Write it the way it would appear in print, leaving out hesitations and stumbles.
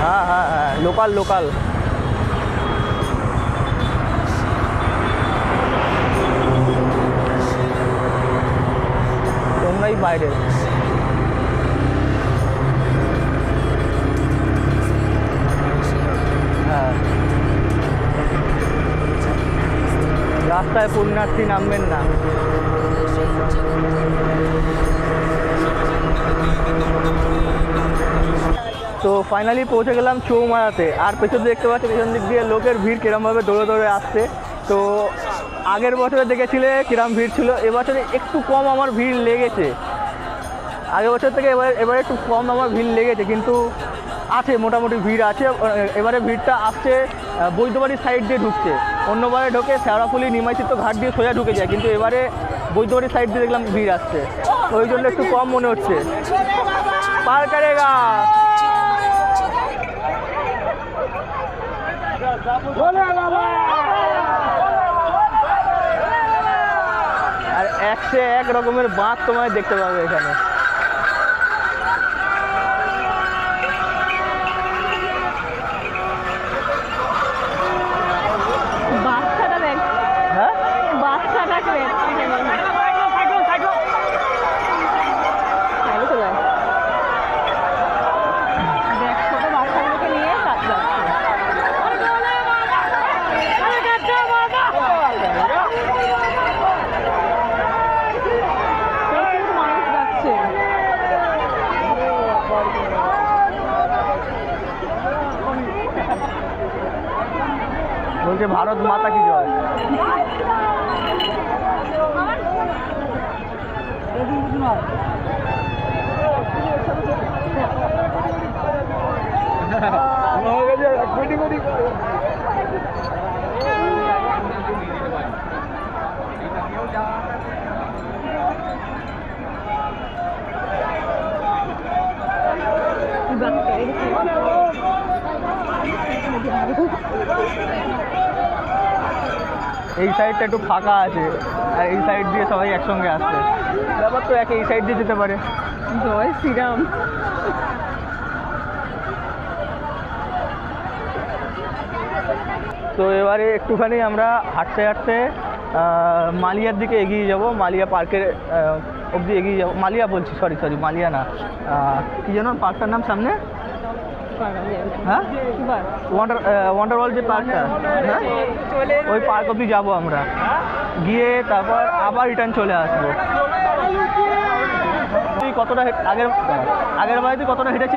হ্যাঁ হ্যাঁ হ্যাঁ, লোকাল লোকাল। তোমরাই বাইরে। হ্যাঁ, রাস্তায় পুণ্যার্থী নামবেন না। তো ফাইনালি পৌঁছে গেলাম চৌমারাতে। আর পেছন দেখতে পাচ্ছি পেছন দিক দিয়ে লোকের ভিড় কিরমভাবে দৌড়ে দৌড়ে আসছে। তো আগের বছরে দেখেছিলে কিরম ভিড় ছিল, এবছরে একটু কম আমার ভিড় লেগেছে। আগের বছর থেকে এবারে একটু কম আমার ভিড় লেগেছে, কিন্তু আছে মোটামুটি ভিড় আছে। এবারে ভিড়টা আসছে বৈদ্যবাড়ির সাইড দিয়ে ঢুকছে। অন্যবারে ঢোকে শেওড়াফুলি নিমাইচিত্ত ঘাট দিয়ে সোজা ঢুকে যায়, কিন্তু এবারে বৈদ্যবাড়ির সাইড দিয়ে দেখলাম ভিড় আসছে, ওই জন্য একটু কম মনে হচ্ছে। পার করেগা। আর একশো এক রকমের বাঁধ তোমায় দেখতে পাবে এখানে। হ্যাঁ, বলছে ভারত মাতা কি জয়। এই সাইডটা একটু ফাঁকা আছে, আর এই সাইড দিয়ে সবাই একসঙ্গে আসছে। ব্যাপার তো এই সাইড দিয়ে যেতে পারে। জয় শ্রীরাম। তো এবারে একটুখানি আমরা হাঁটতে হাঁটতে মালিয়ার দিকে এগিয়ে যাব। মালিয়া পার্কের অবধি এগিয়ে যাব। মালিয়া বলছি, সরি মালিয়া না, কী যেন পার্কটার নাম সামনে? হ্যাঁ, ওয়ান্ডার ওয়ার্ল্ড যে পার্কটা, হ্যাঁ ওই পার্ক অবধি যাবো আমরা। গিয়ে তারপর আবার রিটার্ন চলে আসবো। তুই কতটা আগের বারে তুই কতটা হেঁটেছিস?